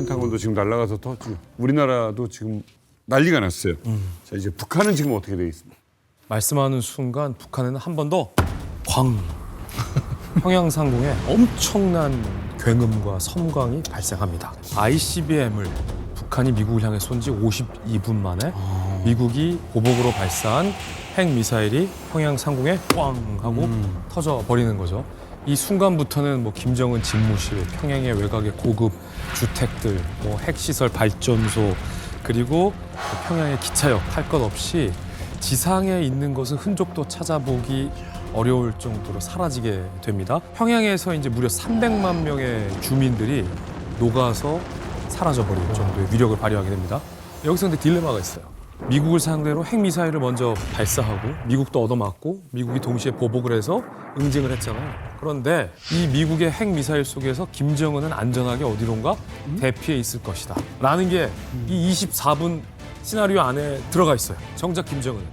펜타곤도 지금 날아가서 터지고 우리나라도 지금 난리가 났어요. 자, 이제 북한은 지금 어떻게 돼 있습니까? 말씀하는 순간 북한에는 한 번 더 광 평양 상공에 엄청난 굉음과 섬광이 발생합니다. ICBM을 북한이 미국을 향해 쏜 지 52분 만에 미국이 보복으로 발사한 핵미사일이 평양 상공에 꽝 하고 터져 버리는 거죠. 이 순간부터는 뭐 김정은 집무실, 평양의 외곽의 고급 주택들, 뭐 핵시설 발전소, 그리고 평양의 기차역 할 것 없이 지상에 있는 것은 흔적도 찾아보기 어려울 정도로 사라지게 됩니다. 평양에서 이제 무려 300만 명의 주민들이 녹아서 사라져버릴 정도의 위력을 발휘하게 됩니다. 여기서 근데 딜레마가 있어요. 미국을 상대로 핵미사일을 먼저 발사하고 미국도 얻어맞고 미국이 동시에 보복을 해서 응징을 했잖아요. 그런데 이 미국의 핵미사일 속에서 김정은은 안전하게 어디론가 대피해 있을 것이다 라는 게 이 24분 시나리오 안에 들어가 있어요. 정작 김정은은.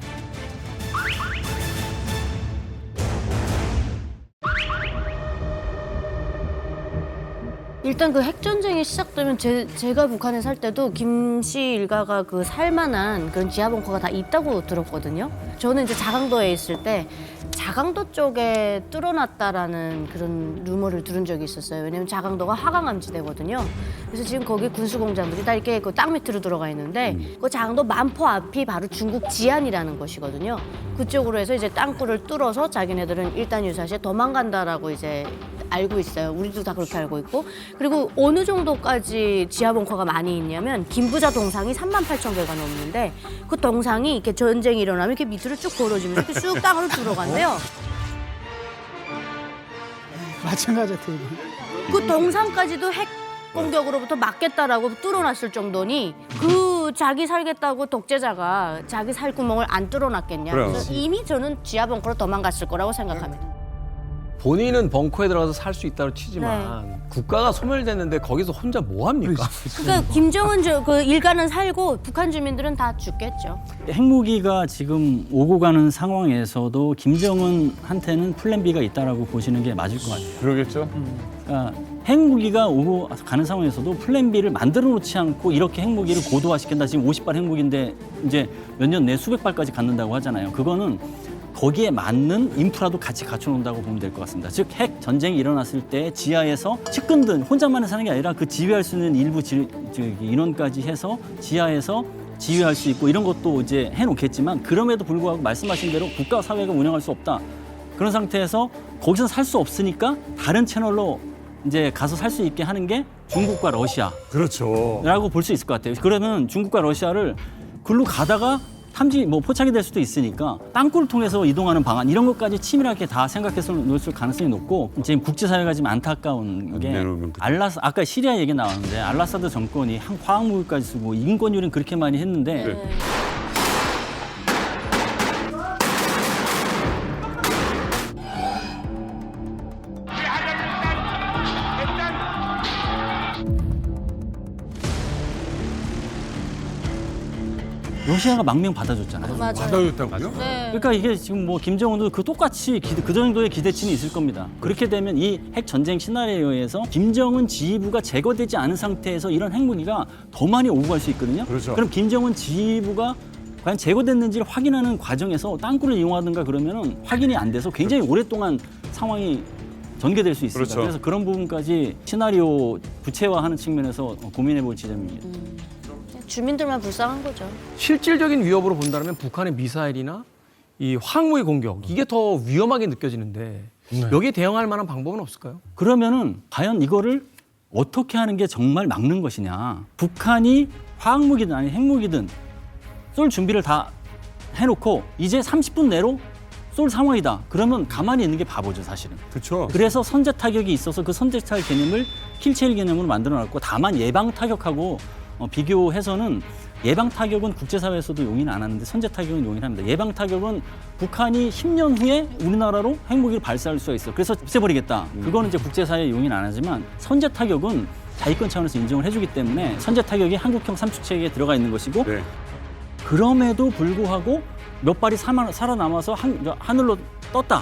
일단 그 핵전쟁이 시작되면 제가 북한에 살 때도 김씨 일가가 그 살만한 그런 지하벙커가 다 있다고 들었거든요. 저는 이제 자강도에 있을 때 자강도 쪽에 뚫어놨다라는 그런 루머를 들은 적이 있었어요. 왜냐면 자강도가 화강암지대거든요. 그래서 지금 거기 군수공장들이 다 이렇게 그 땅 밑으로 들어가 있는데 그 자강도 만포 앞이 바로 중국 지안이라는 것이거든요. 그쪽으로 해서 이제 땅굴을 뚫어서 자기네들은 일단 유사시에 도망간다라고 이제 알고 있어요. 우리도 다 그렇게 알고 있고. 그리고 어느 정도까지 지하벙커가 많이 있냐면 김부자 동상이 38,000개가 넘는데 그 동상이 이렇게 전쟁이 일어나면 이렇게 밑으로 쭉 벌어지면서 이렇게 쑥 땅으로 들어간대요. 마찬가지야, 되게. 그 동상까지도 핵 공격으로부터 막겠다라고 뚫어놨을 정도니 그 자기 살겠다고 독재자가 자기 살 구멍을 안 뚫어놨겠냐. 그럼. 그래서 이미 저는 지하벙커로 도망갔을 거라고 생각합니다. 본인은 벙커에 들어가서 살 수 있다고 치지만 국가가 소멸됐는데 거기서 혼자 뭐 합니까? 그러니까 김정은 그 일가는 살고 북한 주민들은 다 죽겠죠. 핵무기가 지금 오고 가는 상황에서도 김정은한테는 플랜 B가 있다라고 보시는 게 맞을 것 같아요. 그러겠죠? 그러니까 핵무기가 오고 가는 상황에서도 플랜 B를 만들어 놓지 않고 이렇게 핵무기를 고도화시킨다. 지금 50발 핵무기인데 이제 몇 년 내 수백 발까지 갖는다고 하잖아요. 그거는 거기에 맞는 인프라도 같이 갖춰놓는다고 보면 될 것 같습니다. 즉 핵 전쟁이 일어났을 때 지하에서 측근들 혼자만을 사는 게 아니라 그 지휘할 수 있는 일부 인원까지 해서 지하에서 지휘할 수 있고 이런 것도 이제 해놓겠지만 그럼에도 불구하고 말씀하신 대로 국가 사회가 운영할 수 없다. 그런 상태에서 거기서 살 수 없으니까 다른 채널로 이제 가서 살 수 있게 하는 게 중국과 러시아라고 그렇죠. 볼 수 있을 것 같아요. 그러면 중국과 러시아를 글로 가다가 포착이 될 수도 있으니까 땅굴을 통해서 이동하는 방안 이런 것까지 치밀하게 다 생각해서 놓을 가능성이 높고 지금 국제사회가 지금 안타까운 게 아까 시리아 얘기 나왔는데 알라사드 정권이 화학무기까지 쓰고 인권유린 그렇게 많이 했는데 러시아가 망명 받아줬잖아요. 맞아요. 받아줬다고요? 네. 그러니까 이게 지금 뭐 김정은도 그 똑같이 그 정도의 기대치는 있을 겁니다. 그렇게 되면 이 핵 전쟁 시나리오에서 김정은 지휘부가 제거되지 않은 상태에서 이런 핵무기가 더 많이 오고 갈 수 있거든요. 그렇죠. 그럼 김정은 지휘부가 과연 제거됐는지를 확인하는 과정에서 땅굴을 이용하든가 그러면은 확인이 안 돼서 굉장히 오랫동안 상황이 전개될 수 있습니다. 그렇죠. 그래서 그런 부분까지 시나리오 구체화하는 측면에서 고민해볼 지점입니다. 주민들만 불쌍한 거죠. 실질적인 위협으로 본다면 북한의 미사일이나 이 화학무기 공격 이게 더 위험하게 느껴지는데 여기에 대응할 만한 방법은 없을까요? 그러면은 과연 이거를 어떻게 하는 게 정말 막는 것이냐. 북한이 화학무기든 아니 핵무기든 쏠 준비를 다 해놓고 이제 30분 내로 쏠 상황이다. 그러면 가만히 있는 게 바보죠, 사실은. 그렇죠. 그래서 선제 타격이 있어서 그 선제 타격 개념을 킬체일 개념으로 만들어놨고 다만 예방 타격하고 비교해서는 예방 타격은 국제사회에서도 용인을 안 하는데 선제 타격은 용인을 합니다. 예방 타격은 북한이 10년 후에 우리나라로 핵무기를 발사할 수가 있어. 그래서 없애버리겠다. 그거는 이제 국제사회에 용인 안 하지만 선제 타격은 자위권 차원에서 인정을 해주기 때문에 선제 타격이 한국형 삼축체계에 들어가 있는 것이고 네. 그럼에도 불구하고 몇 발이 살아남아서 하늘로 떴다.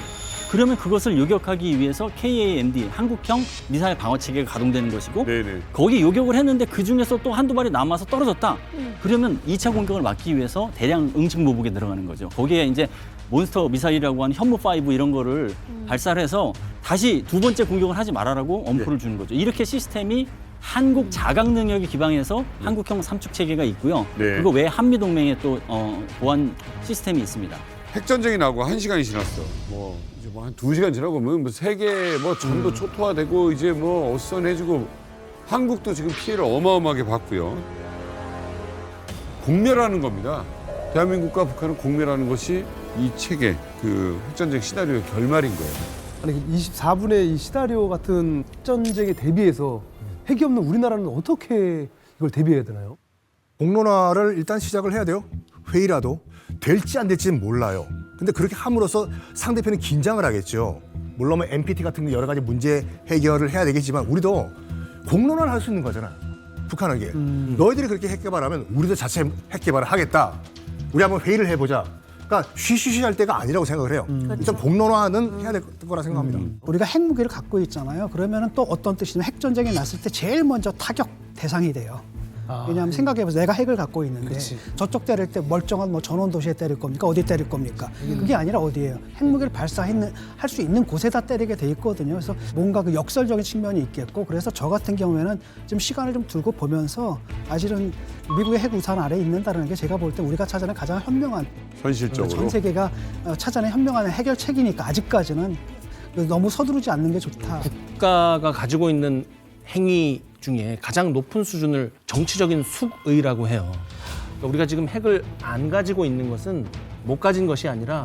그러면 그것을 요격하기 위해서 KAMD 한국형 미사일 방어 체계가 가동되는 것이고 네네. 거기 요격을 했는데 그 중에서 또 한두 발이 남아서 떨어졌다. 그러면 2차 공격을 막기 위해서 대량 응징 보복에 들어가는 거죠. 거기에 이제 몬스터 미사일이라고 하는 현무5 이런 거를 발사를 해서 다시 두 번째 공격을 하지 말아라고 엄포를 주는 거죠. 이렇게 시스템이 한국 자각 능력에 기반해서 한국형 삼축 체계가 있고요. 네. 그거 외에 한미 동맹에 또 보안 시스템이 있습니다. 핵전쟁이 나고 1시간이 지났어. 뭐 이제 뭐 한 2시간 지나고 뭐 세계 뭐 전도 초토화되고 이제 뭐 어수선해지고 한국도 지금 피해를 어마어마하게 봤고요. 공멸하는 겁니다. 대한민국과 북한은 공멸하는 것이 이 책의 그 핵전쟁 시나리오의 결말인 거예요. 아니 24분의 이 시나리오 같은 전쟁에 대비해서 핵이 없는 우리나라는 어떻게 이걸 대비해야 되나요? 공론화를 일단 시작을 해야 돼요. 회의라도 될지 안 될지는 몰라요. 근데 그렇게 함으로써 상대편이 긴장을 하겠죠. 물론 뭐 NPT 같은 여러 가지 문제 해결을 해야 되겠지만 우리도 공론화를 할 수 있는 거잖아요. 북한에게. 너희들이 그렇게 핵 개발하면 우리도 자체 핵 개발을 하겠다. 우리 한번 회의를 해보자. 그러니까 쉬쉬쉬 할 때가 아니라고 생각을 해요. 일단 공론화는 해야 될 거라 생각합니다. 우리가 핵무기를 갖고 있잖아요. 그러면은 또 어떤 뜻이냐면 핵전쟁이 났을 때 제일 먼저 타격 대상이 돼요. 왜냐하면 생각해보세요. 내가 핵을 갖고 있는데 저쪽 때릴 때 멀쩡한 뭐 전원도시에 때릴 겁니까? 어디 때릴 겁니까? 그게 아니라 어디예요? 핵무기를 할 수 있는 곳에다 때리게 돼 있거든요. 그래서 뭔가 그 역설적인 측면이 있겠고 그래서 저 같은 경우에는 좀 시간을 좀 두고 보면서 사실은 미국의 핵 우산 아래에 있는다는 게 제가 볼 때 우리가 찾아낸 가장 현명한 현실적으로. 전 세계가 찾아낸 현명한 해결책이니까 아직까지는 너무 서두르지 않는 게 좋다. 국가가 가지고 있는 행위 중에 가장 높은 수준을 정치적인 숙의라고 해요. 그러니까 우리가 지금 핵을 안 가지고 있는 것은 못 가진 것이 아니라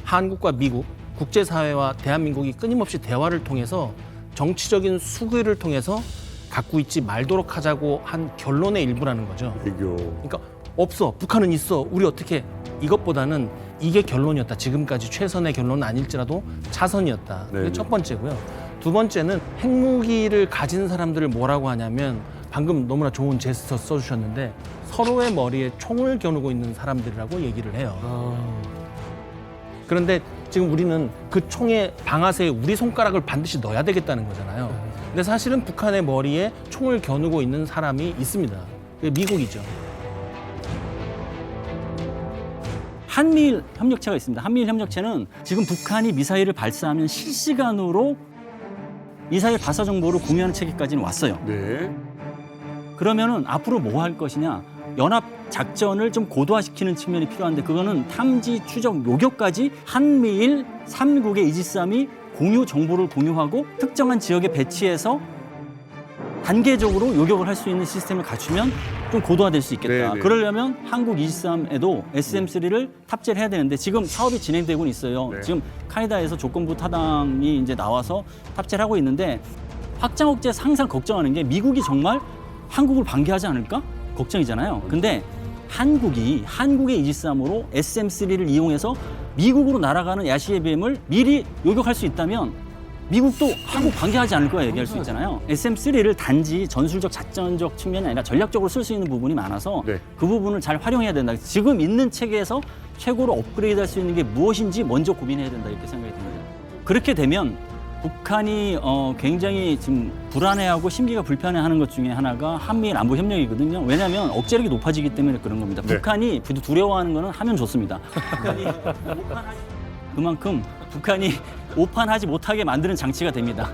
한국과 미국, 국제사회와 대한민국이 끊임없이 대화를 통해서 정치적인 숙의를 통해서 갖고 있지 말도록 하자고 한 결론의 일부라는 거죠. 외교. 그러니까 없어, 북한은 있어, 우리 어떻게, 이것보다는 이게 결론이었다. 지금까지 최선의 결론은 아닐지라도 차선이었다. 그게 네네. 첫 번째고요. 두 번째는 핵무기를 가진 사람들을 뭐라고 하냐면 방금 너무나 좋은 제스처 써주셨는데 서로의 머리에 총을 겨누고 있는 사람들이라고 얘기를 해요. 그런데 지금 우리는 그 총의 방아쇠에 우리 손가락을 반드시 넣어야 되겠다는 거잖아요. 근데 사실은 북한의 머리에 총을 겨누고 있는 사람이 있습니다. 그게 미국이죠. 한미일 협력체가 있습니다. 한미일 협력체는 지금 북한이 미사일을 발사하면 실시간으로 미사일 발사 정보를 공유하는 체계까지는 왔어요. 네. 그러면은 앞으로 뭐 할 것이냐? 연합 작전을 좀 고도화시키는 측면이 필요한데 그거는 탐지, 추적, 요격까지 한미일 3국의 이지스함이 공유 정보를 공유하고 특정한 지역에 배치해서 단계적으로 요격을 할 수 있는 시스템을 갖추면 좀 고도화될 수 있겠다. 네네. 그러려면 한국 이지스함에도 SM3를 탑재를 해야 되는데 지금 사업이 진행되고 있어요. 네. 지금 카이다에서 조건부 타당이 이제 나와서 탑재를 하고 있는데 확장 억제에서 항상 걱정하는 게 미국이 정말 한국을 반기하지 않을까? 걱정이잖아요. 근데 한국의 이지스함으로 SM3를 이용해서 미국으로 날아가는 야시의 뱀을 미리 요격할 수 있다면 미국도 한국 반기하지 않을 거야 얘기할 수 있잖아요. SM3를 단지 전술적 작전적 측면이 아니라 전략적으로 쓸 수 있는 부분이 많아서 네. 그 부분을 잘 활용해야 된다. 지금 있는 체계에서 최고로 업그레이드할 수 있는 게 무엇인지 먼저 고민해야 된다 이렇게 생각이 듭니다. 그렇게 되면 북한이 굉장히 지금 불안해하고 심기가 불편해하는 것 중에 하나가 한미일 안보 협력이거든요. 왜냐하면 억제력이 높아지기 때문에 그런 겁니다. 네. 북한이 두려워하는 거는 하면 좋습니다. 그만큼 북한이 오판하지 못하게 만드는 장치가 됩니다.